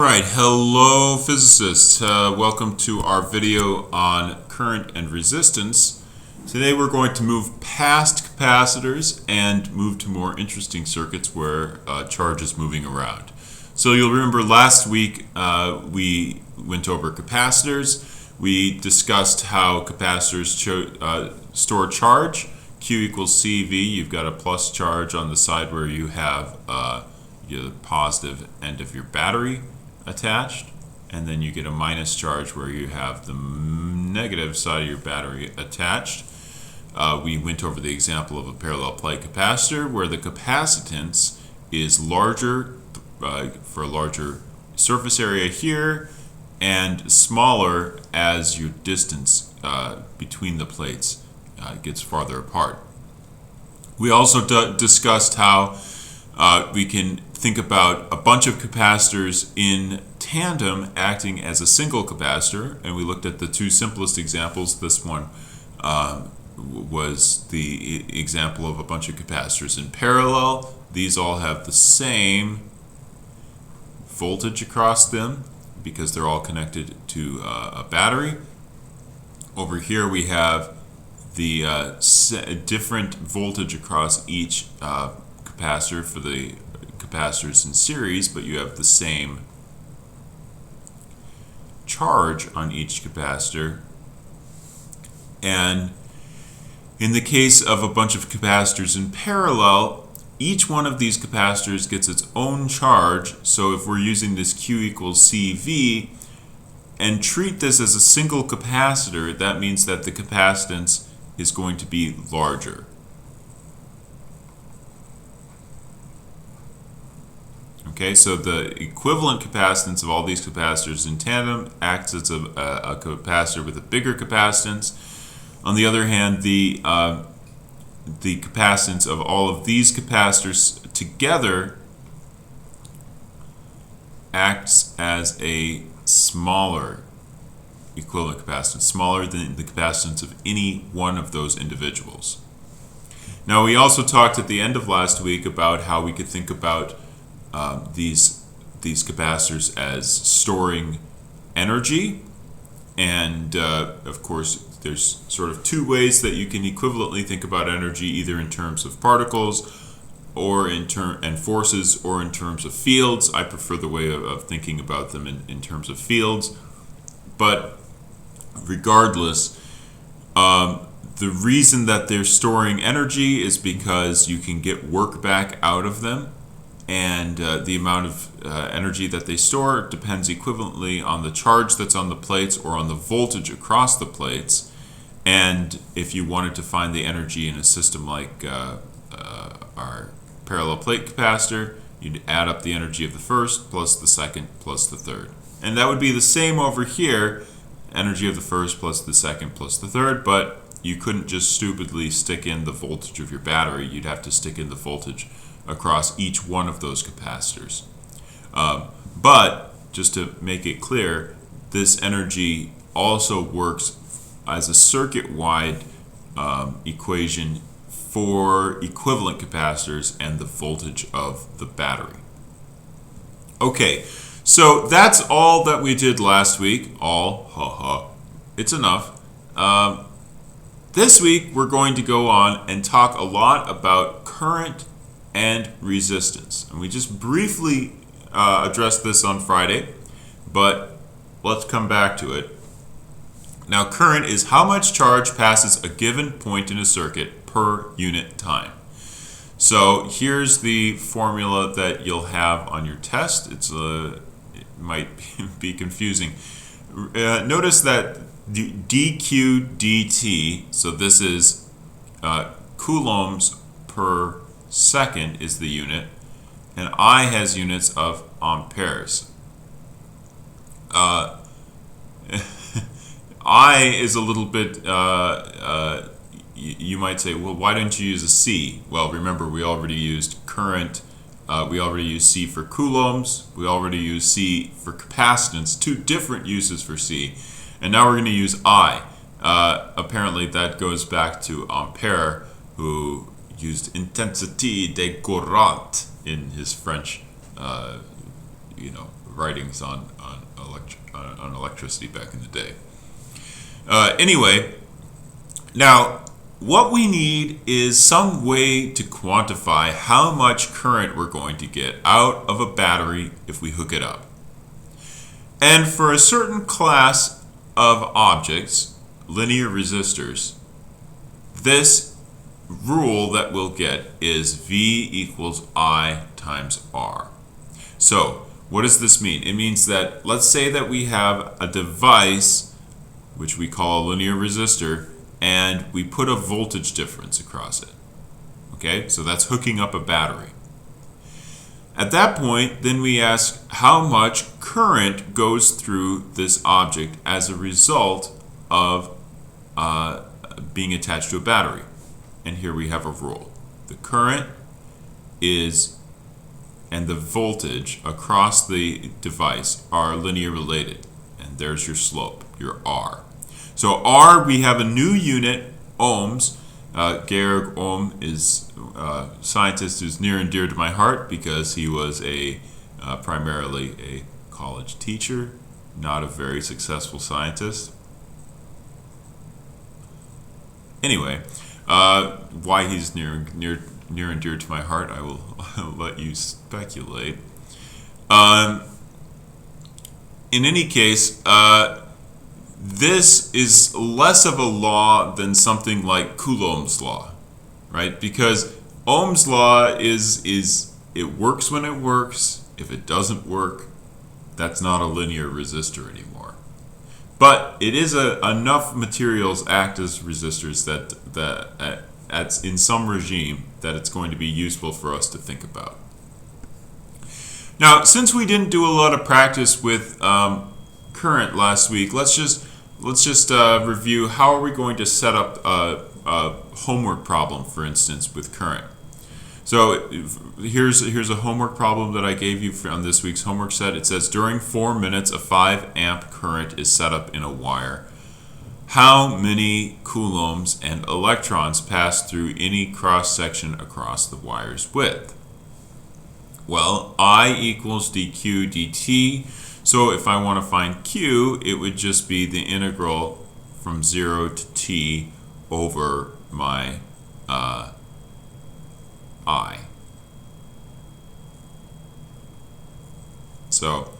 Alright, hello physicists. Welcome to our video on current and resistance. Today we're going to move past capacitors and move to more interesting circuits where charge is moving around. So you'll remember last week we went over capacitors. We discussed how capacitors store charge. Q equals CV. You've got a plus charge on the side where you have the positive end of your battery attached, and then you get a minus charge where you have the negative side of your battery attached. We went over the example of a parallel plate capacitor where the capacitance is larger for a larger surface area here and smaller as your distance between the plates gets farther apart. We also discussed how we can think about a bunch of capacitors in tandem acting as a single capacitor, and we looked at the two simplest examples. This one was the example of a bunch of capacitors in parallel. These all have the same voltage across them because they're all connected to a battery. Over here we have the different voltage across each capacitor for the capacitors in series, but you have the same charge on each capacitor. And in the case of a bunch of capacitors in parallel, each one of these capacitors gets its own charge. So if we're using this Q equals CV and treat this as a single capacitor, that means that the capacitance is going to be larger. Okay, so the equivalent capacitance of all these capacitors in tandem acts as a capacitor with a bigger capacitance. On the other hand, the capacitance of all of these capacitors together acts as a smaller equivalent capacitance, smaller than the capacitance of any one of those individuals. Now, we also talked at the end of last week about how we could think about these capacitors as storing energy, and of course there's sort of two ways that you can equivalently think about energy, either in terms of particles or and forces, or in terms of fields. I prefer the way of thinking about them in terms of fields, but regardless, the reason that they're storing energy is because you can get work back out of them. And the amount of energy that they store depends equivalently on the charge that's on the plates or on the voltage across the plates. And if you wanted to find the energy in a system like our parallel plate capacitor, you'd add up the energy of the first plus the second plus the third. And that would be the same over here, energy of the first plus the second plus the third, but you couldn't just stupidly stick in the voltage of your battery. You'd have to stick in the voltage across each one of those capacitors. But just to make it clear, this energy also works as a circuit-wide equation for equivalent capacitors and the voltage of the battery. Okay, so that's all that we did last week. It's enough. This week we're going to go on and talk a lot about current and resistance. And we just briefly addressed this on Friday, but let's come back to it. Now, current is how much charge passes a given point in a circuit per unit time. So here's the formula that you'll have on your test. It might be confusing. Notice that dq dt, so this is coulombs per second is the unit, and I has units of amperes. I is a little bit, you might say, well, why don't you use a C? Well, remember, we already used current, we already used C for coulombs, we already used C for capacitance, two different uses for C, and now we're going to use I. Apparently that goes back to Ampere, who used intensité de courant in his French, writings on electricity back in the day. Anyway, now what we need is some way to quantify how much current we're going to get out of a battery if we hook it up. And for a certain class of objects, linear resistors, this rule that we'll get is V equals I times R. So what does this mean? It means that, let's say that we have a device which we call a linear resistor, and we put a voltage difference across it. Okay, so that's hooking up a battery. At that point, then we ask how much current goes through this object as a result of being attached to a battery. And here we have a rule. The current is and the voltage across the device are linear related. And there's your slope, your R. So R, we have a new unit, ohms. Georg Ohm is a scientist who's near and dear to my heart because he was primarily a college teacher, not a very successful scientist. Anyway, why he's near and dear to my heart, I will let you speculate. In any case, this is less of a law than something like Coulomb's law, right? Because Ohm's law is it works when it works. If it doesn't work, that's not a linear resistor anymore. But it is enough materials act as resistors that in some regime that it's going to be useful for us to think about. Now, since we didn't do a lot of practice with current last week, let's just review how are we going to set up a homework problem, for instance, with current. So here's a homework problem that I gave you on this week's homework set. It says during 4 minutes a 5 amp current is set up in a wire. How many coulombs and electrons pass through any cross section across the wire's width? Well, I equals dq dt. So if I want to find Q, it would just be the integral from 0 to t over my I. So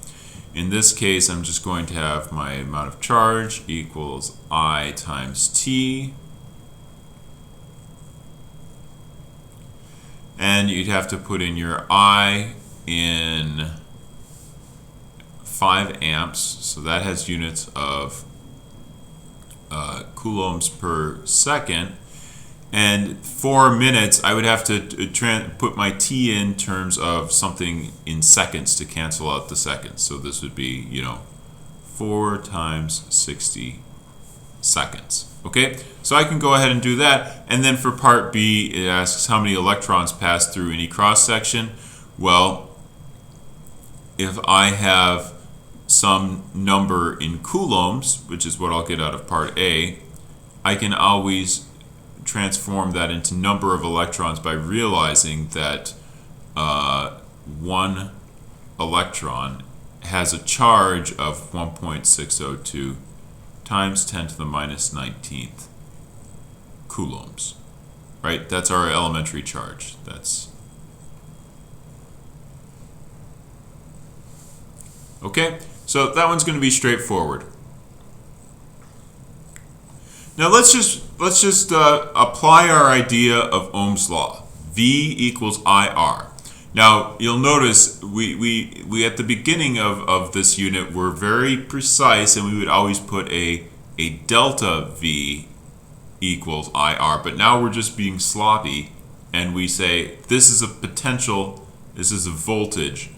in this case, I'm just going to have my amount of charge equals I times t. And you'd have to put in your I in 5 amps, so that has units of coulombs per second. And 4 minutes, I would have to put my t in terms of something in seconds to cancel out the seconds. So this would be, 4 times 60 seconds. Okay, so I can go ahead and do that. And then for part B, it asks how many electrons pass through any cross section. Well, if I have some number in coulombs, which is what I'll get out of part A, I can always transform that into number of electrons by realizing that one electron has a charge of 1.602 times 10 to the minus 19th coulombs, right? That's our elementary charge. That's okay. So that one's going to be straightforward. Now let's just apply our idea of Ohm's law. V equals IR. Now you'll notice we at the beginning of this unit were very precise, and we would always put a delta V equals IR. But now we're just being sloppy, and we say this is a potential, this is a voltage,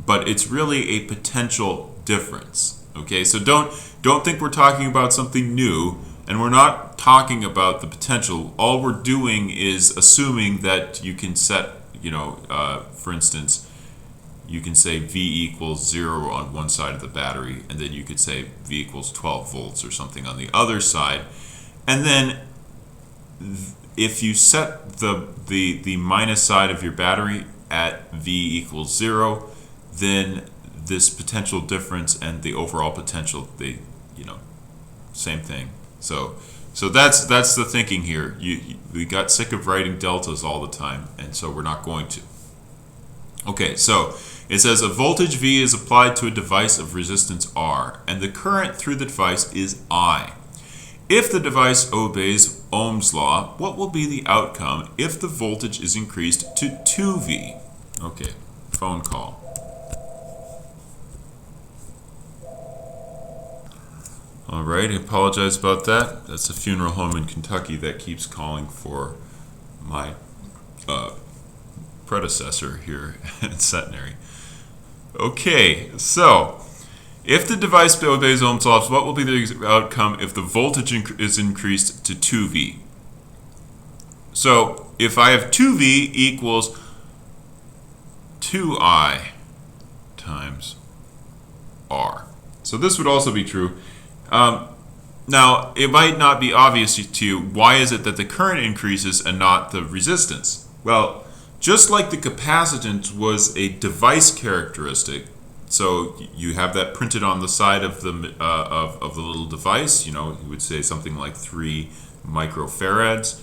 but it's really a potential difference. Okay, so don't think we're talking about something new, and we're not talking about the potential. All we're doing is assuming that you can set, for instance, you can say V equals 0 on one side of the battery, and then you could say V equals 12 volts or something on the other side. And then if you set the minus side of your battery at V equals 0, then this potential difference and the overall potential, they, same thing. So that's the thinking here. We got sick of writing deltas all the time, and so we're not going to. Okay, so it says a voltage V is applied to a device of resistance R, and the current through the device is I. If the device obeys Ohm's law, what will be the outcome if the voltage is increased to 2V? Okay, phone call. All right, I apologize about that. That's a funeral home in Kentucky that keeps calling for my predecessor here at Centenary. Okay, so if the device obeys Ohm's law, what will be the outcome if the voltage is increased to 2V? So if I have 2V equals 2I times R. So this would also be true. Now, it might not be obvious to you, why is it that the current increases and not the resistance? Well, just like the capacitance was a device characteristic, so you have that printed on the side of the of the little device. You would say something like 3 microfarads.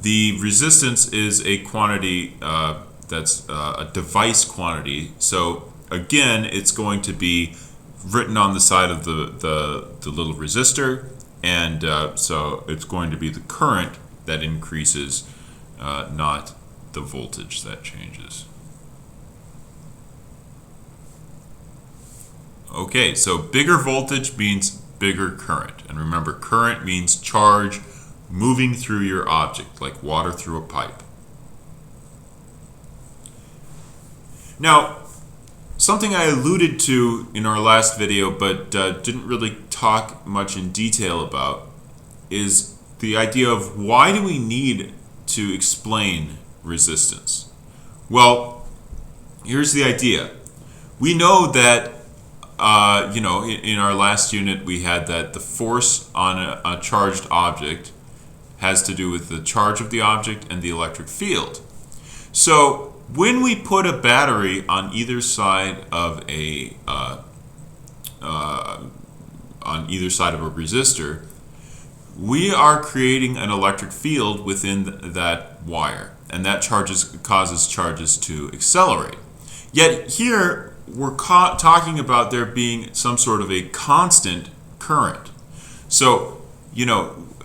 The resistance is a quantity that's a device quantity. So again, it's going to be written on the side of the little resistor, and so it's going to be the current that increases, not the voltage that changes. Okay, so bigger voltage means bigger current. And remember, current means charge moving through your object, like water through a pipe. Now, something I alluded to in our last video, but didn't really talk much in detail about, is the idea of why do we need to explain resistance? Well, here's the idea. We know that in our last unit we had that the force on a charged object has to do with the charge of the object and the electric field. So when we put a battery on either side of a resistor, we are creating an electric field within that wire, and that causes charges to accelerate. Yet here we're talking about there being some sort of a constant current. So,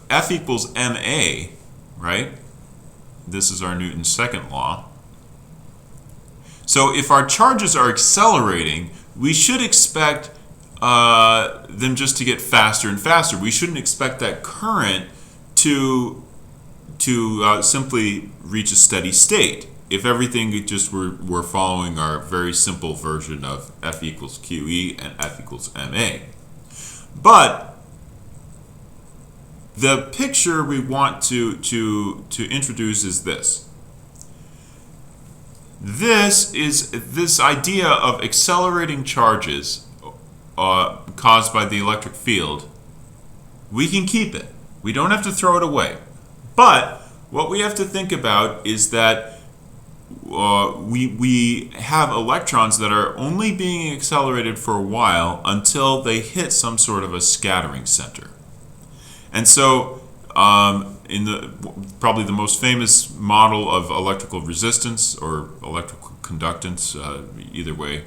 F equals ma, right? This is our Newton's second law. So if our charges are accelerating, we should expect them just to get faster and faster. We shouldn't expect that current to simply reach a steady state. If everything just we're following our very simple version of F equals QE and F equals MA. But the picture we want to introduce is this. This idea of accelerating charges caused by the electric field. We can keep it. We don't have to throw it away. But what we have to think about is that we have electrons that are only being accelerated for a while until they hit some sort of a scattering center. And so in probably the most famous model of electrical resistance or electrical conductance, either way,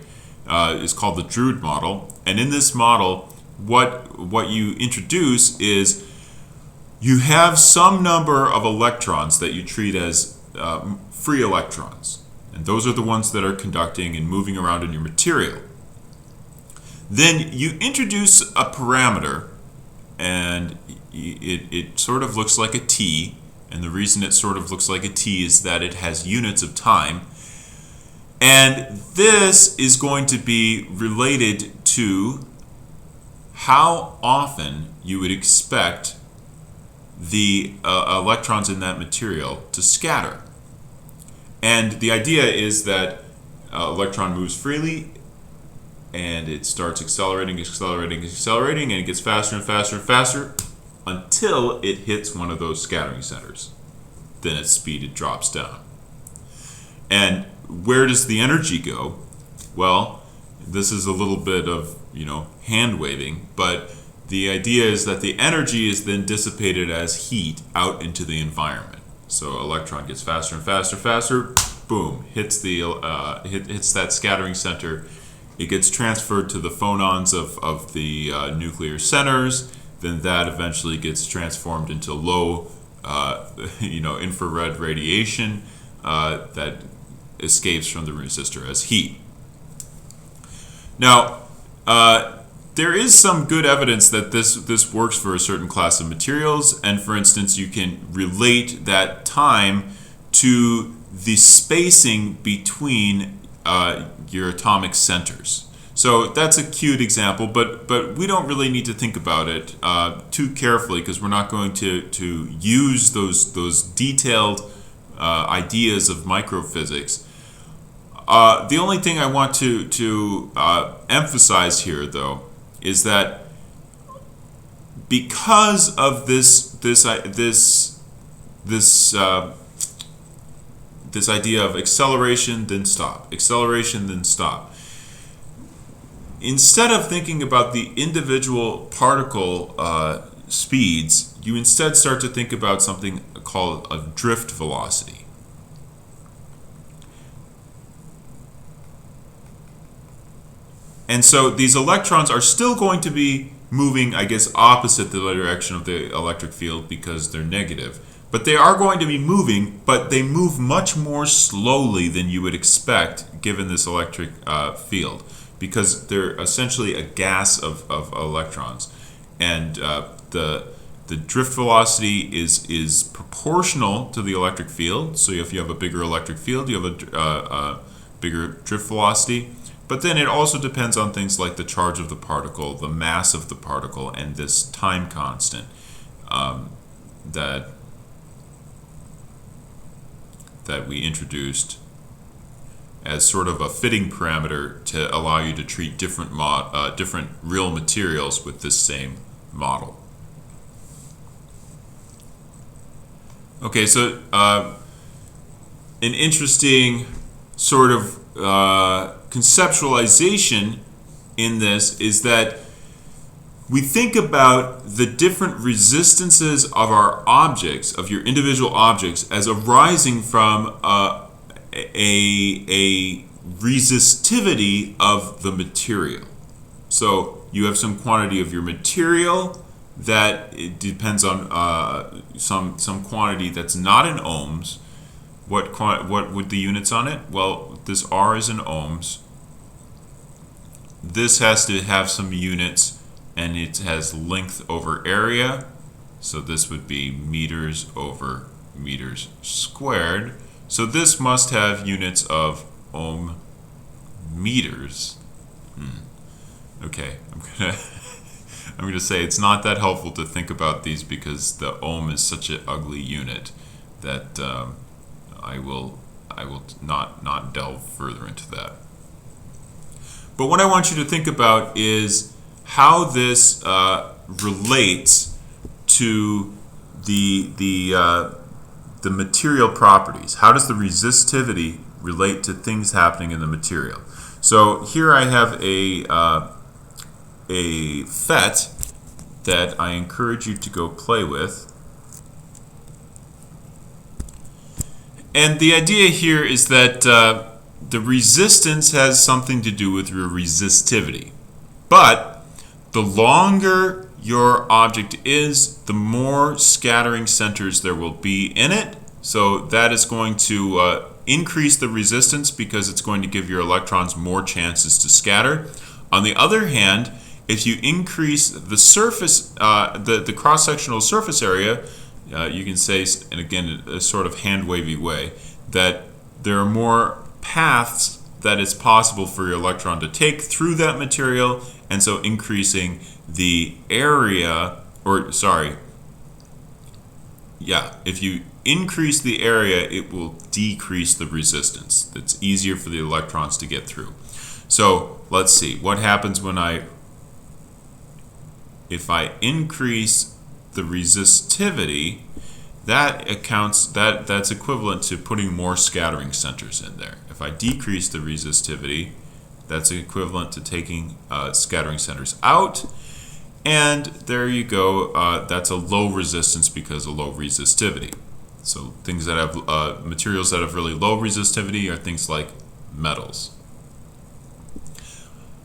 is called the Drude model. And in this model, what you introduce is you have some number of electrons that you treat as free electrons, and those are the ones that are conducting and moving around in your material. Then you introduce a parameter, and it sort of looks like a T, and the reason it sort of looks like a T is that it has units of time, and this is going to be related to how often you would expect the electrons in that material to scatter. And the idea is that electron moves freely, and it starts accelerating, and it gets faster and faster and faster until it hits one of those scattering centers. Then its speed drops down. And where does the energy go? Well, this is a little bit of, hand waving, but the idea is that the energy is then dissipated as heat out into the environment. So electron gets faster and faster, faster, boom, hits hits that scattering center. It gets transferred to the phonons of the nuclear centers. Then that eventually gets transformed into low, infrared radiation that escapes from the resistor as heat. Now, there is some good evidence that this works for a certain class of materials, and for instance, you can relate that time to the spacing between your atomic centers. So that's a cute example, but we don't really need to think about it too carefully, because we're not going to use those detailed ideas of microphysics. The only thing I want to emphasize here, though, is that because of this idea of acceleration then stop, acceleration then stop, instead of thinking about the individual particle speeds, you instead start to think about something called a drift velocity. And so these electrons are still going to be moving, I guess, opposite the direction of the electric field because they're negative. But they are going to be moving, but they move much more slowly than you would expect given this electric field, because they're essentially a gas of electrons. And the drift velocity is proportional to the electric field. So if you have a bigger electric field, you have a bigger drift velocity. But then it also depends on things like the charge of the particle, the mass of the particle, and this time constant that we introduced as sort of a fitting parameter to allow you to treat different real materials with this same model. Okay, so an interesting sort of conceptualization in this is that we think about the different resistances of our objects, of your individual objects, as arising from a resistivity of the material. So you have some quantity of your material that it depends on some quantity that's not in ohms. What would the units on it? Well, this R is in ohms. This has to have some units, and it has length over area. So this would be meters over meters squared. So this must have units of ohm meters. Okay, I'm gonna say it's not that helpful to think about these because the ohm is such an ugly unit that I will not delve further into that. But what I want you to think about is how this relates to the material properties. How does the resistivity relate to things happening in the material? So here I have a FET that I encourage you to go play with. And the idea here is that the resistance has something to do with your resistivity. But the longer your object is, the more scattering centers there will be in it. So that is going to increase the resistance because it's going to give your electrons more chances to scatter. On the other hand, if you increase the surface, the cross-sectional surface area, you can say, and again, a sort of hand-wavy way, that there are more paths that it's possible for your electron to take through that material, and so increasing the area, if you increase the area, it will decrease the resistance. It's easier for the electrons to get through. So let's see, what happens if I increase the resistivity? That's equivalent to putting more scattering centers in there. If I decrease the resistivity, That's equivalent to taking scattering centers out. And there you go. That's a low resistance because of low resistivity. So things that have materials that have really low resistivity are things like metals.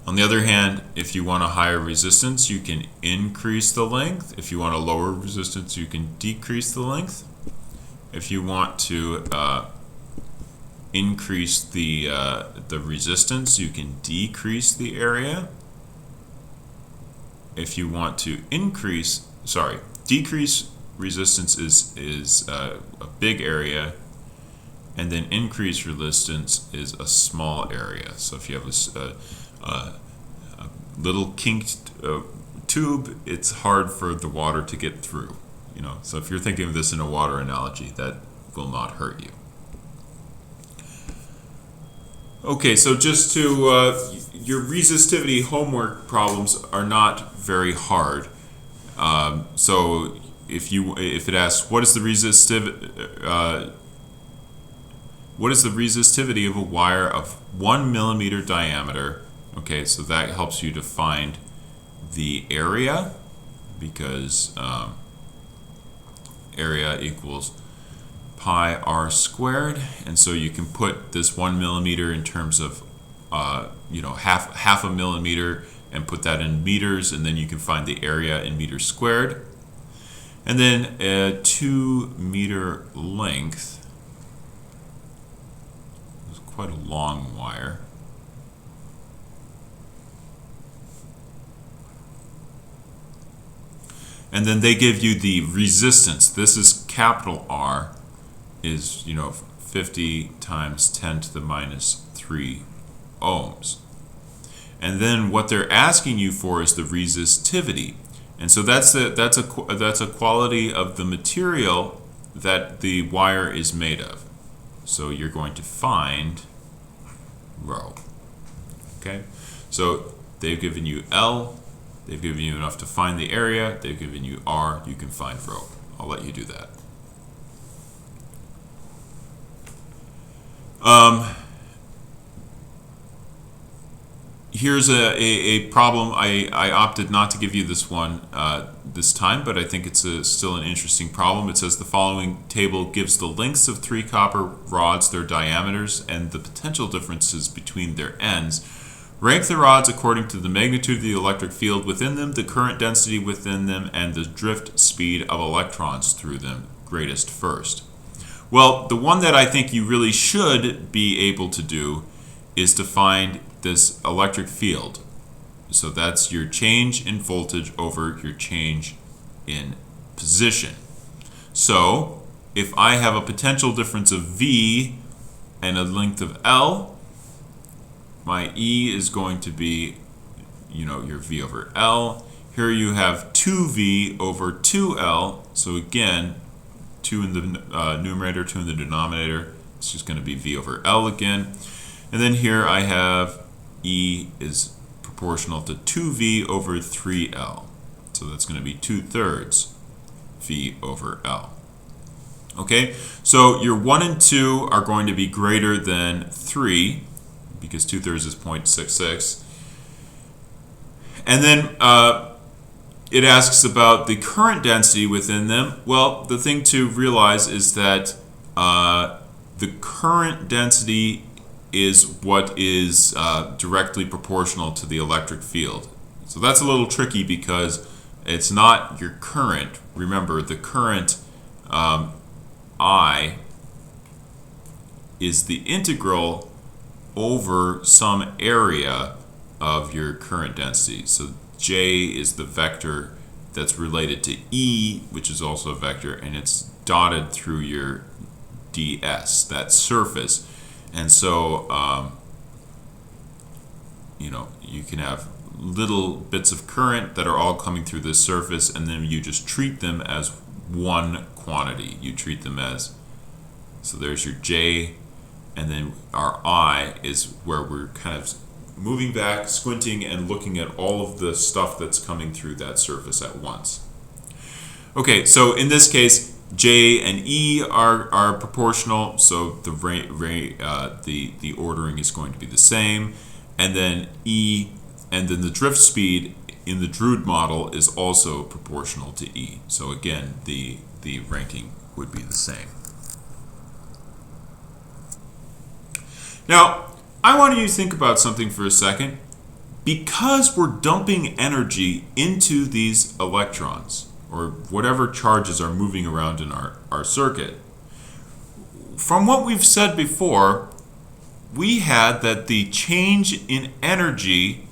On the other hand, if you want a higher resistance, you can increase the length. If you want a lower resistance, you can decrease the length. If you want to increase the resistance, you can decrease the area. If you want to decrease resistance is a big area, and then increase resistance is a small area. So if you have a little kinked tube, it's hard for the water to get through. So if you're thinking of this in a water analogy, that will not hurt you. Okay, so just to your resistivity homework problems are not very hard. So if it asks what is the resistivity of a wire of 1 millimeter diameter, okay, so that helps you to find the area, because area equals pi r squared, and so you can put this 1 millimeter in terms of half a millimeter and put that in meters, and then you can find the area in meters squared. And then a 2 meter length is quite a long wire. And then they give you the resistance. This is capital R, is 50 times 10 to the minus 3 ohms. And then what they're asking you for is the resistivity. And so that's a quality of the material that the wire is made of. So you're going to find rho. Okay? So they've given you L, they've given you enough to find the area, they've given you R, you can find rho. I'll let you do that. Here's a problem. I opted not to give you this one this time, but I think it's still an interesting problem. It says the following table gives the lengths of 3 copper rods, their diameters, and the potential differences between their ends. Rank the rods according to the magnitude of the electric field within them, the current density within them, and the drift speed of electrons through them, greatest first. Well, the one that I think you really should be able to do is to find this electric field. So that's your change in voltage over your change in position. So if I have a potential difference of V and a length of L, my E is going to be, your V over L. Here you have 2V over 2L. So again, 2 in the numerator, 2 in the denominator. It's just going to be V over L again. And then here I have E is proportional to 2V over 3L. So that's going to be 2/3 V over L. Okay, so your 1 and 2 are going to be greater than 3, because 2/3 is 0.66. And then it asks about the current density within them. Well, the thing to realize is that the current density is what is directly proportional to the electric field. So that's a little tricky because it's not your current. Remember, the current I is the integral over some area of your current density. So J is the vector that's related to E, which is also a vector, and it's dotted through your ds, that surface. And so, you can have little bits of current that are all coming through this surface, and then you just treat them as one quantity. You treat them as, so there's your J, and then our I is where we're kind of moving back, squinting, and looking at all of the stuff that's coming through that surface at once. Okay, so in this case, J and E are proportional, so the ordering is going to be the same. and then E, and then the drift speed in the Drude model is also proportional to E. So again, the ranking would be the same. Now, I want you to think about something for a second. Because we're dumping energy into these electrons, or whatever charges are moving around in our circuit, from what we've said before, we had that the change in energy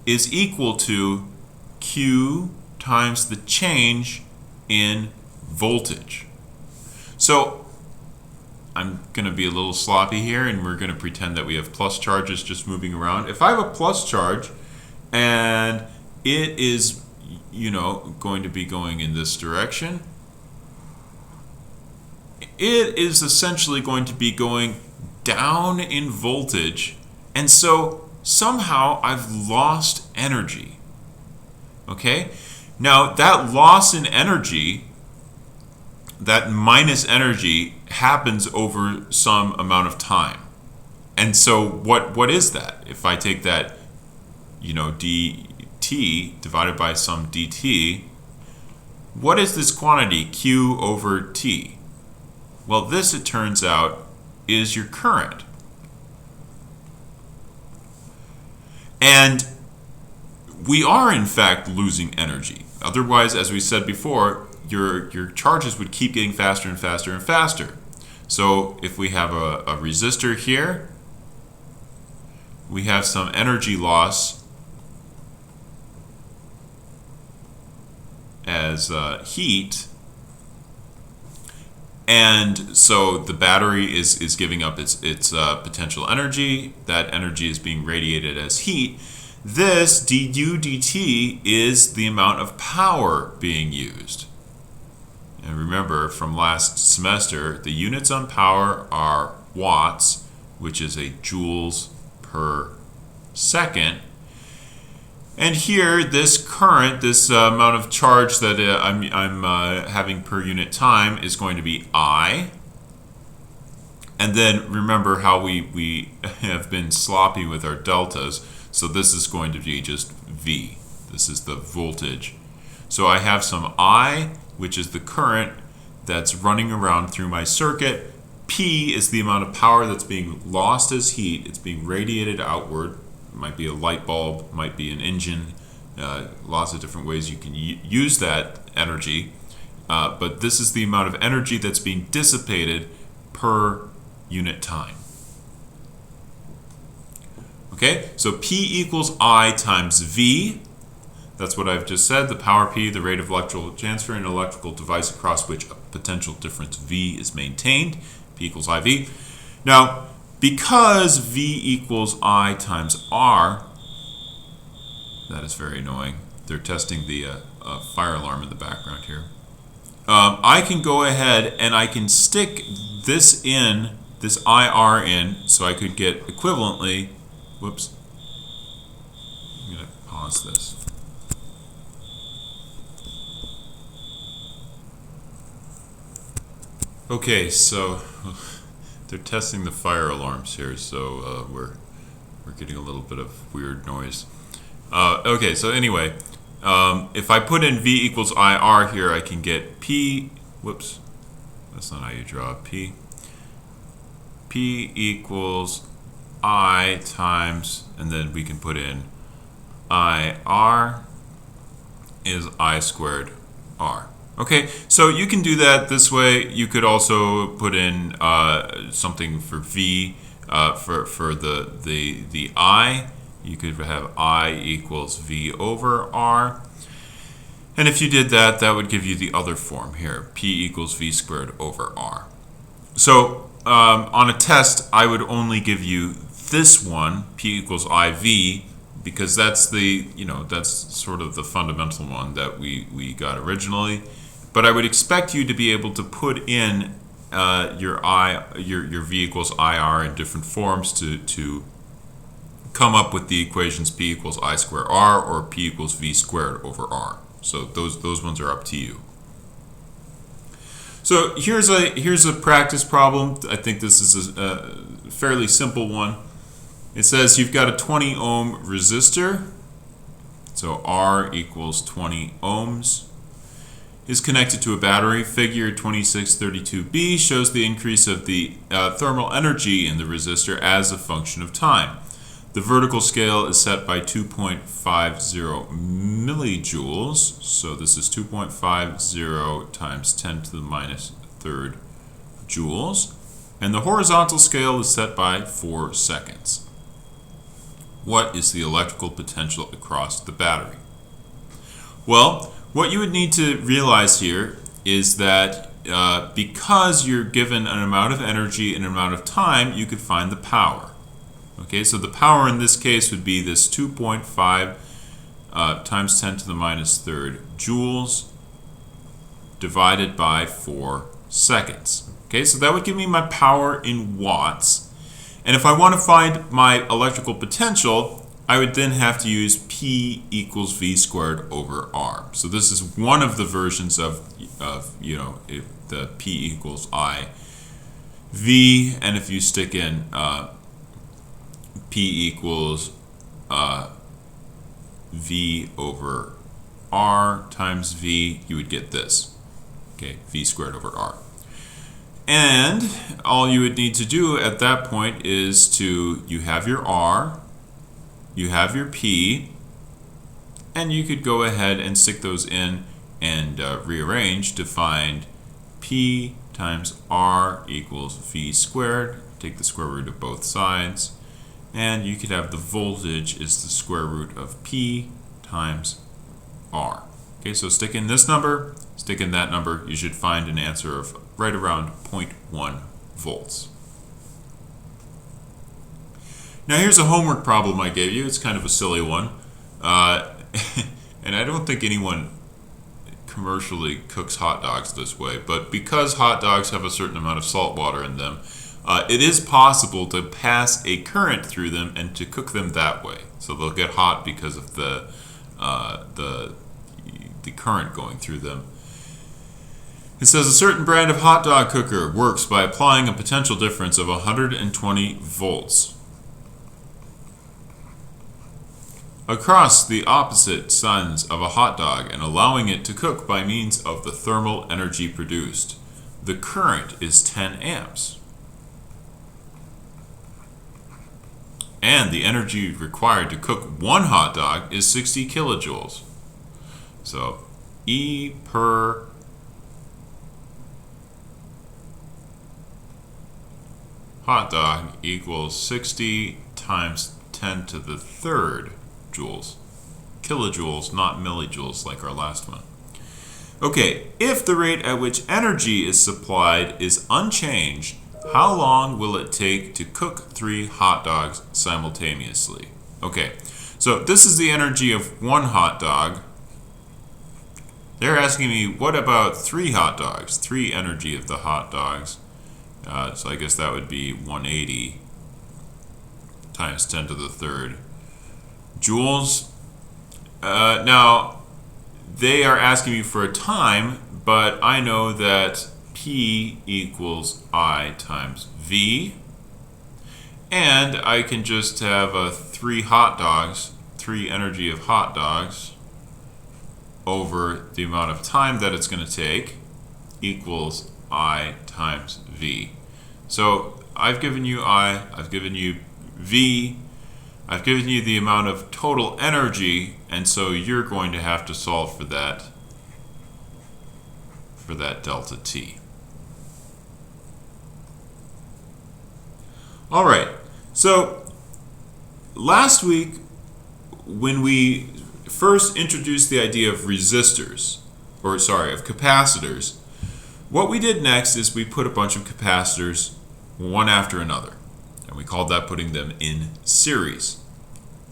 is equal to Q times the change in voltage. So I'm going to be a little sloppy here, and we're going to pretend that we have plus charges just moving around. If I have a plus charge and it is, going to be going in this direction, it is essentially going to be going down in voltage, and so somehow I've lost energy. Okay? Now, that loss in energy, that minus energy, happens over some amount of time. And so what is that? If I take that, dt divided by some dt, what is this quantity, Q over T? Well, this, it turns out, is your current. And we are, in fact, losing energy. Otherwise, as we said before, your charges would keep getting faster and faster and faster. So if we have a resistor here, we have some energy loss as heat, and so the battery is giving up its potential energy. That energy is being radiated as heat. This du dt is the amount of power being used. And remember from last semester, the units on power are watts, which is a joules per second. And here, this current, this amount of charge that I'm having per unit time is going to be I. And then remember how we have been sloppy with our deltas. So this is going to be just V. This is the voltage. So I have some I, which is the current that's running around through my circuit. P is the amount of power that's being lost as heat. It's being radiated outward. It might be a light bulb, might be an engine, lots of different ways you can use that energy. But this is the amount of energy that's being dissipated per unit time. Okay, so P equals I times V. That's what I've just said. The power P, the rate of electrical transfer in an electrical device across which a potential difference V is maintained. P equals IV. Now, because V equals I times R, that is very annoying. They're testing the fire alarm in the background here. I can go ahead and I can stick this in, this IR in, so I could get equivalently, whoops, I'm going to pause this. Okay, so they're testing the fire alarms here, so we're getting a little bit of weird noise. Okay, so anyway, if I put in V equals IR here, I can get P, whoops, that's not how you draw P. P equals I times, and then we can put in IR is I squared R. Okay, so you can do that this way. You could also put in something for V for the I. You could have I equals V over R. And if you did that, that would give you the other form here, P equals V squared over R. So on a test, I would only give you this one, P equals IV, because that's the, that's sort of the fundamental one that we got originally. But I would expect you to be able to put in your V equals IR in different forms to come up with the equations P equals I squared R or P equals V squared over R. So those ones are up to you. So here's a practice problem. I think this is a fairly simple one. It says you've got a 20 ohm resistor, so R equals 20 ohms, is connected to a battery. Figure 2632b shows the increase of the thermal energy in the resistor as a function of time. The vertical scale is set by 2.50 millijoules, so this is 2.50 times 10 to the minus third joules, and the horizontal scale is set by 4 seconds. What is the electrical potential across the battery? Well, what you would need to realize here is that because you're given an amount of energy and an amount of time, you could find the power. Okay, so the power in this case would be this 2.5 times 10 to the minus third joules divided by 4 seconds. Okay, so that would give me my power in watts. And if I want to find my electrical potential, I would then have to use P equals V squared over R. So this is one of the versions of if the P equals I V, and if you stick in P equals V over R times V, you would get this. Okay, V squared over R. And all you would need to do at that point is you have your R, you have your P, and you could go ahead and stick those in and rearrange to find P times R equals V squared. Take the square root of both sides, and you could have the voltage is the square root of P times R. Okay, so stick in this number, stick in that number, you should find an answer of right around 0.1 volts. Now here's a homework problem I gave you. It's kind of a silly one. And I don't think anyone commercially cooks hot dogs this way, but because hot dogs have a certain amount of salt water in them, it is possible to pass a current through them and to cook them that way. So they'll get hot because of the current going through them. It says a certain brand of hot dog cooker works by applying a potential difference of 120 volts across the opposite sides of a hot dog and allowing it to cook by means of the thermal energy produced. The current is 10 amps. And the energy required to cook one hot dog is 60 kilojoules. So E per hot dog equals 60 times 10 to the third joules. Kilojoules, not millijoules like our last one. Okay, if the rate at which energy is supplied is unchanged, how long will it take to cook 3 hot dogs simultaneously? Okay, so this is the energy of one hot dog. They're asking me, what about 3 hot dogs? 3 energy of the hot dogs. So I guess that would be 180 times 10 to the third joules. Now, they are asking me for a time, but I know that P equals I times V. And I can just have 3 hot dogs, 3 energy of hot dogs, over the amount of time that it's going to take equals I times V. So I've given you I, I've given you V, I've given you the amount of total energy, and so you're going to have to solve for that delta T. All right, so last week when we first introduced the idea of resistors, of capacitors, what we did next is we put a bunch of capacitors one after another, and we called that putting them in series.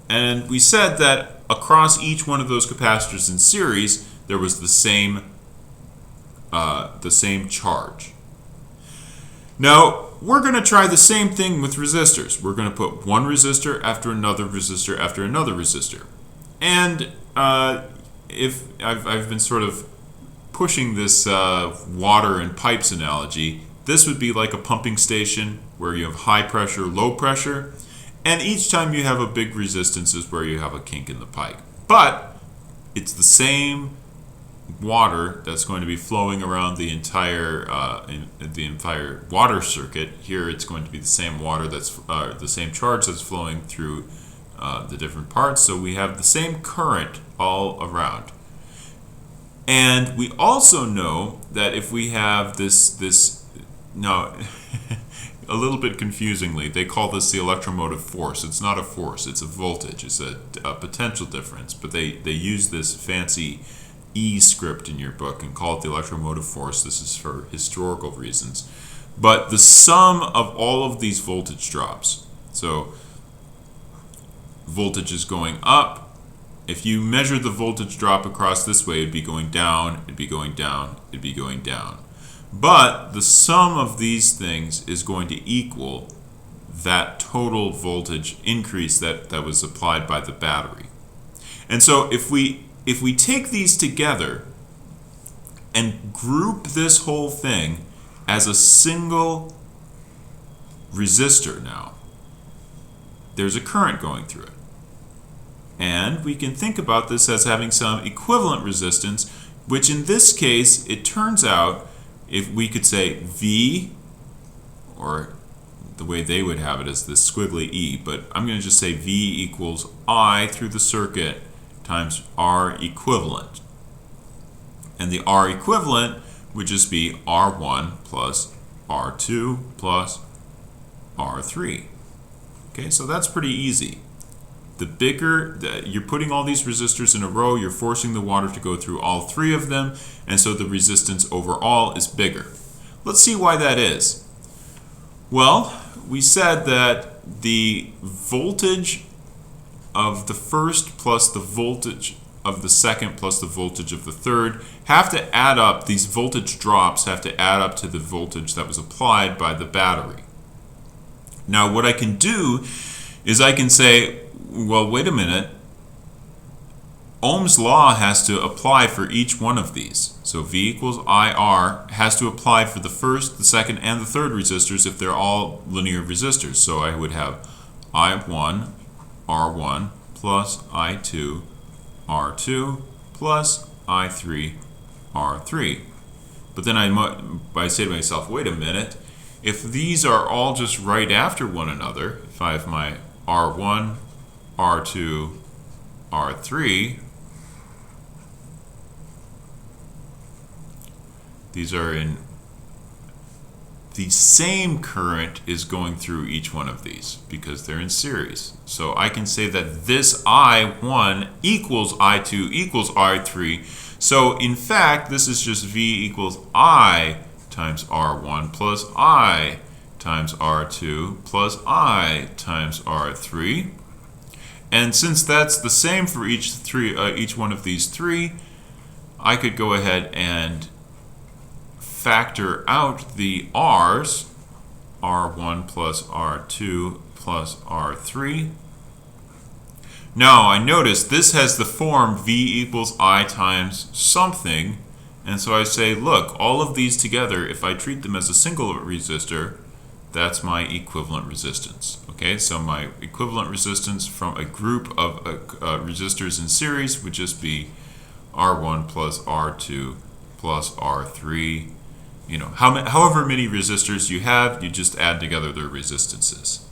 And we said that across each one of those capacitors in series, there was the same charge. Now, we're going to try the same thing with resistors. We're going to put one resistor after another resistor after another resistor. And if I've been sort of pushing this water and pipes analogy, this would be like a pumping station where you have high pressure, low pressure, And each time you have a big resistance is where you have a kink in the pipe. But it's the same water that's going to be flowing around the entire water circuit. Here it's going to be the same water that's the same charge that's flowing through the different parts. So we have the same current all around. And we also know that if we have this now a little bit confusingly, they call this the electromotive force. It's not a force, it's a voltage. It's a potential difference, but they use this fancy E script in your book and call it the electromotive force. This is for historical reasons. But the sum of all of these voltage drops, so voltage is going up. If you measure the voltage drop across this way, it'd be going down, it'd be going down, it'd be going down. But the sum of these things is going to equal that total voltage increase that was applied by the battery. And so if we take these together and group this whole thing as a single resistor now, there's a current going through it. And we can think about this as having some equivalent resistance, which in this case, it turns out, if we could say V, or the way they would have it is this squiggly E, but I'm going to just say V equals I through the circuit times R equivalent. And the R equivalent would just be R1 plus R2 plus R3. Okay, so that's pretty easy. The bigger, you're putting all these resistors in a row, you're forcing the water to go through all three of them, and so the resistance overall is bigger. Let's see why that is. Well, we said that the voltage of the first plus the voltage of the second plus the voltage of the third have to add up, these voltage drops have to add up to the voltage that was applied by the battery. Now what I can do is I can say, well, wait a minute, Ohm's law has to apply for each one of these. So V equals IR has to apply for the first, the second, and the third resistors if they're all linear resistors. So I would have I1 R1 plus I2 R2 plus I3 R3. But then I say to myself, wait a minute, if these are all just right after one another, if I have my R1, R2, R3, these are in the same current is going through each one of these because they're in series. So I can say that this I1 equals I2 equals I3. So in fact, this is just V equals I times R1 plus I times R2 plus I times R3. And since that's the same for each one of these three, I could go ahead and factor out the R's, R1 plus R2 plus R3. Now I notice this has the form V equals I times something, and so I say, look, all of these together, if I treat them as a single resistor, that's my equivalent resistance. Okay, so my equivalent resistance from a group of resistors in series would just be R1 plus R2 plus R3. You know, however many resistors you have, you just add together their resistances.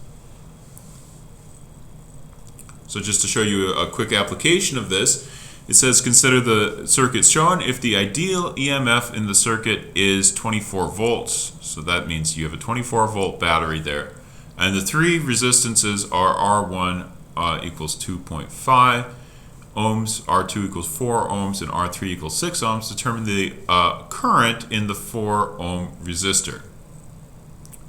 So just to show you a quick application of this, it says consider the circuit shown if the ideal EMF in the circuit is 24 volts. So that means you have a 24 volt battery there. And the three resistances are R1 equals 2.5 ohms, R2 equals 4 ohms, and R3 equals 6 ohms. Determine the current in the 4 ohm resistor.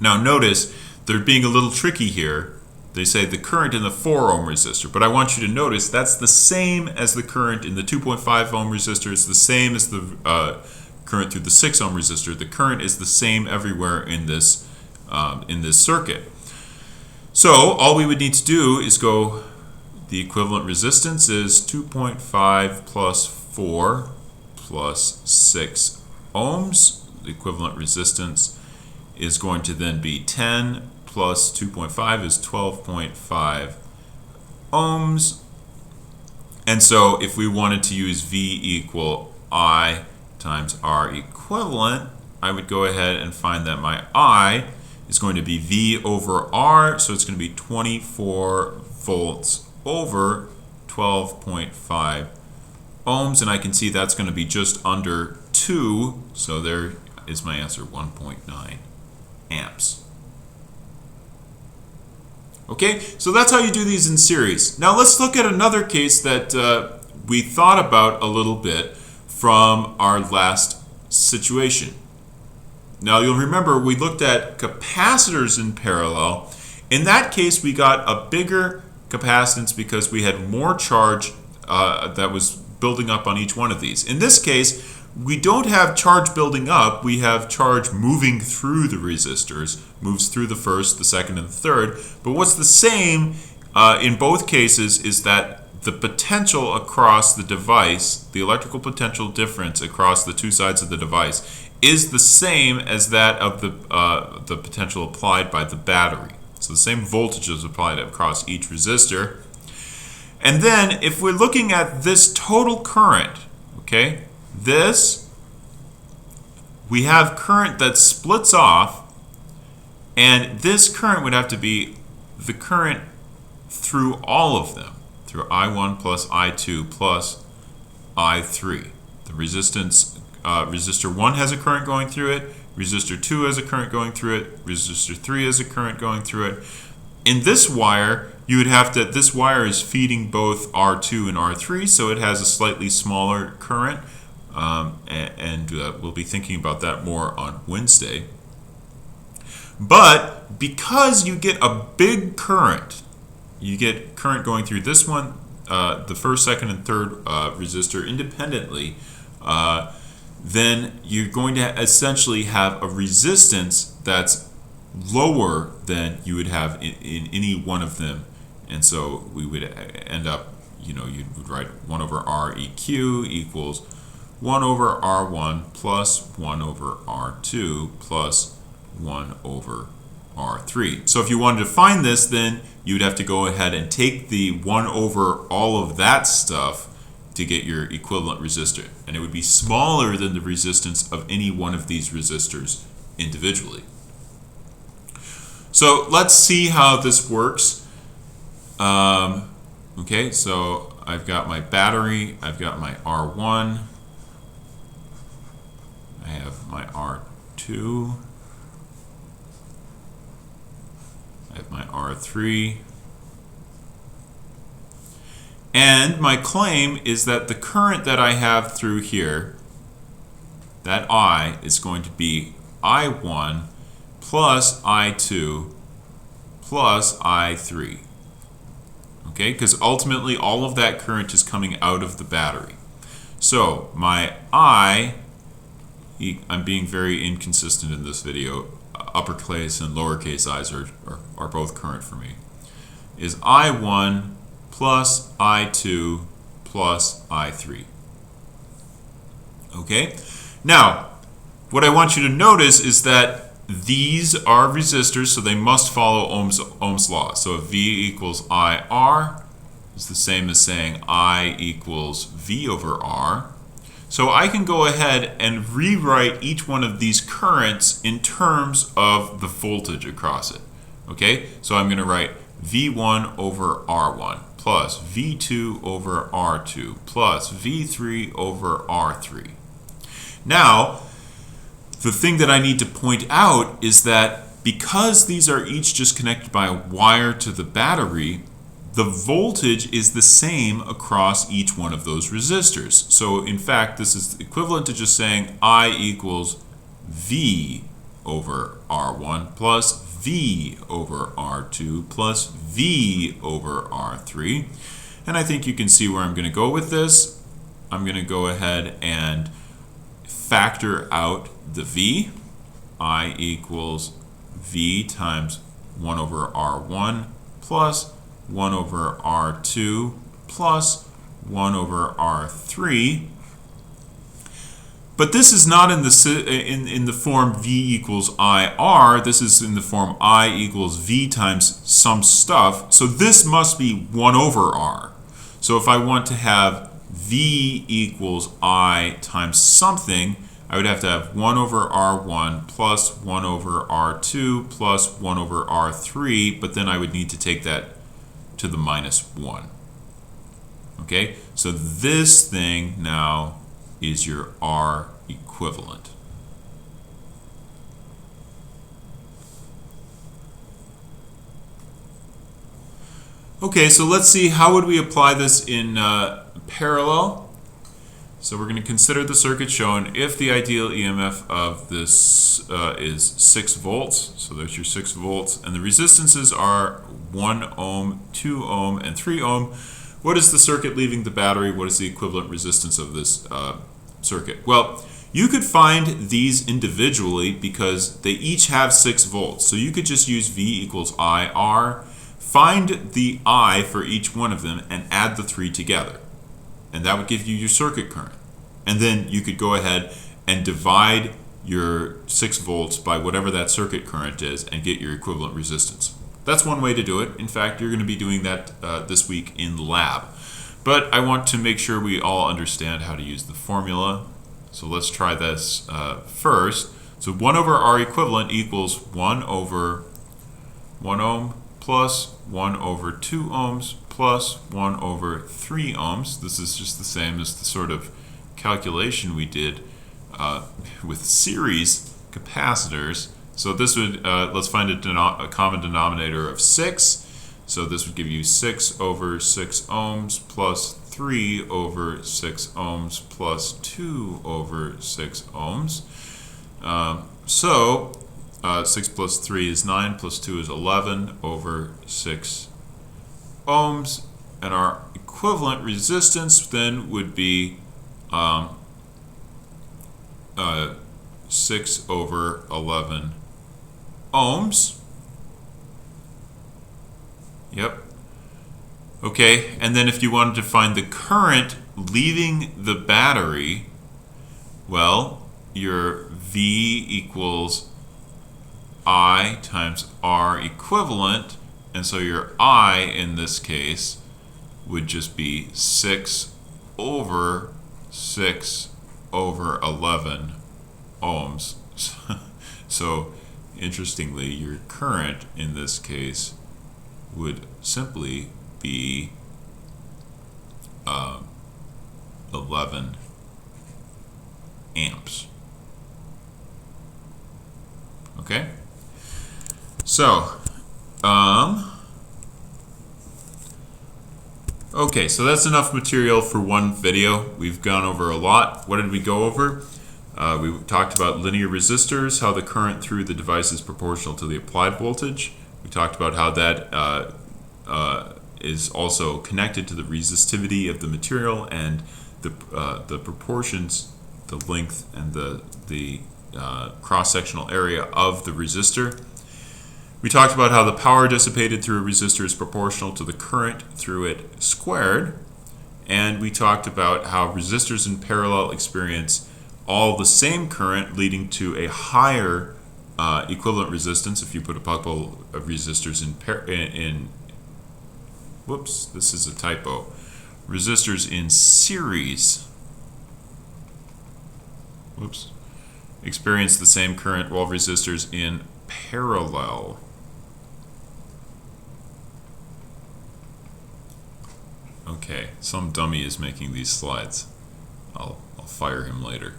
Now notice they're being a little tricky here. They say the current in the 4 ohm resistor, but I want you to notice that's the same as the current in the 2.5 ohm resistor. It's the same as the current through the 6 ohm resistor. The current is the same everywhere in this circuit. So all we would need to do is go, the equivalent resistance is 2.5 plus 4 plus 6 ohms. The equivalent resistance is going to then be 10 plus 2.5 is 12.5 ohms. And so if we wanted to use V equal I times R equivalent, I would go ahead and find that my I is going to be V over R, so it's going to be 24 volts over 12.5 ohms, and I can see that's going to be just under 2, so there is my answer, 1.9 amps. Okay, so that's how you do these in series. Now let's look at another case that we thought about a little bit from our last situation. Now you'll remember we looked at capacitors in parallel. In that case, we got a bigger capacitance because we had more charge that was building up on each one of these. In this case, we don't have charge building up, we have charge moving through the resistors, moves through the first, the second, and the third. But what's the same in both cases is that the potential across the device, the electrical potential difference across the two sides of the device, is the same as that of the potential applied by the battery. So the same voltage is applied across each resistor. And then if we're looking at this total current, okay, we have current that splits off, and this current would have to be the current through all of them, through I1 plus I2 plus I3. The resistance, resistor 1 has a current going through it, resistor 2 has a current going through it, resistor 3 has a current going through it. In this wire, you would have to, this wire is feeding both R2 and R3, so it has a slightly smaller current, and we'll be thinking about that more on Wednesday. But because you get a big current, you get current going through this one, the first, second, and third resistor independently, then you're going to essentially have a resistance that's lower than you would have in any one of them. And so we would end up, you would write 1 over Req equals 1 over R1 plus 1 over R2 plus 1 over R3. So if you wanted to find this, then you would have to go ahead and take the 1 over all of that stuff to get your equivalent resistor. And it would be smaller than the resistance of any one of these resistors individually. So let's see how this works. Okay, so I've got my battery, I've got my R1, I have my R2, I have my R3, and my claim is that the current that I have through here, that I, is going to be I1 plus I2 plus I3. Okay, because ultimately all of that current is coming out of the battery. So my I'm being very inconsistent in this video. Uppercase and lowercase i's are both current for me. Is I1 plus I2 plus I3. Okay, now what I want you to notice is that these are resistors, so they must follow Ohm's law. So if V equals IR is the same as saying I equals V over R. So I can go ahead and rewrite each one of these currents in terms of the voltage across it. Okay, so I'm going to write V1 over R1 plus V2 over R2 plus V3 over R3. Now, the thing that I need to point out is that because these are each just connected by a wire to the battery, the voltage is the same across each one of those resistors. So in fact, this is equivalent to just saying I equals V over R1 plus V over R2 plus V over R3. And I think you can see where I'm going to go with this. I'm going to go ahead and factor out the V. I equals V times 1 over R1 plus 1 over R2 plus 1 over R3. But this is not in the form V equals IR. This is in the form I equals V times some stuff. So this must be 1 over R. So if I want to have V equals I times something, I would have to have 1 over R1 plus 1 over R2 plus 1 over R3, but then I would need to take that to the minus 1. Okay, so this thing now is your R equivalent. Okay, so let's see, how would we apply this in parallel? So we're going to consider the circuit shown if the ideal EMF of this is 6 volts. So there's your 6 volts. And the resistances are 1 ohm, 2 ohm, and 3 ohm. What is the circuit leaving the battery? What is the equivalent resistance of this circuit? Well, you could find these individually because they each have 6 volts. So you could just use V equals IR, find the I for each one of them, and add the 3 together. And that would give you your circuit current. And then you could go ahead and divide your 6 volts by whatever that circuit current is and get your equivalent resistance. That's one way to do it. In fact, you're going to be doing that this week in lab. But I want to make sure we all understand how to use the formula. So let's try this first. So 1 over R equivalent equals 1 over 1 ohm plus 1 over 2 ohms plus 1 over 3 ohms. This is just the same as the sort of calculation we did with series capacitors. So this would, let's find a common denominator of 6. So this would give you 6 over 6 ohms plus 3 over 6 ohms plus 2 over 6 ohms. 6 plus 3 is 9 plus 2 is 11 over 6 ohms. And our equivalent resistance then would be 6 over 11 ohms. Yep. Okay, and then if you wanted to find the current leaving the battery, well, your V equals I times R equivalent, and so your I in this case would just be 6 over 6 over 11 ohms. So interestingly, your current in this case would simply be 11 amps. Okay? So, okay, so that's enough material for one video. We've gone over a lot. What did we go over? We talked about linear resistors, how the current through the device is proportional to the applied voltage. We talked about how that is also connected to the resistivity of the material and the proportions, the length, and the cross-sectional area of the resistor. We talked about how the power dissipated through a resistor is proportional to the current through it squared. And we talked about how resistors in parallel experience all the same current, leading to a higher equivalent resistance if you put a couple of resistors in whoops, this is a typo. Resistors in series, whoops, experience the same current while resistors in parallel. Okay, some dummy is making these slides. I'll fire him later.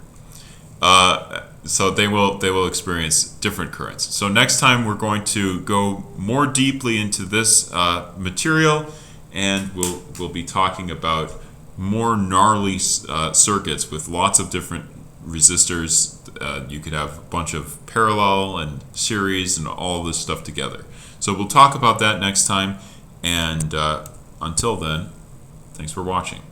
So they will experience different currents. So next time we're going to go more deeply into this material, and we'll be talking about more gnarly circuits with lots of different resistors. You could have a bunch of parallel and series and all this stuff together. So we'll talk about that next time, and until then, thanks for watching.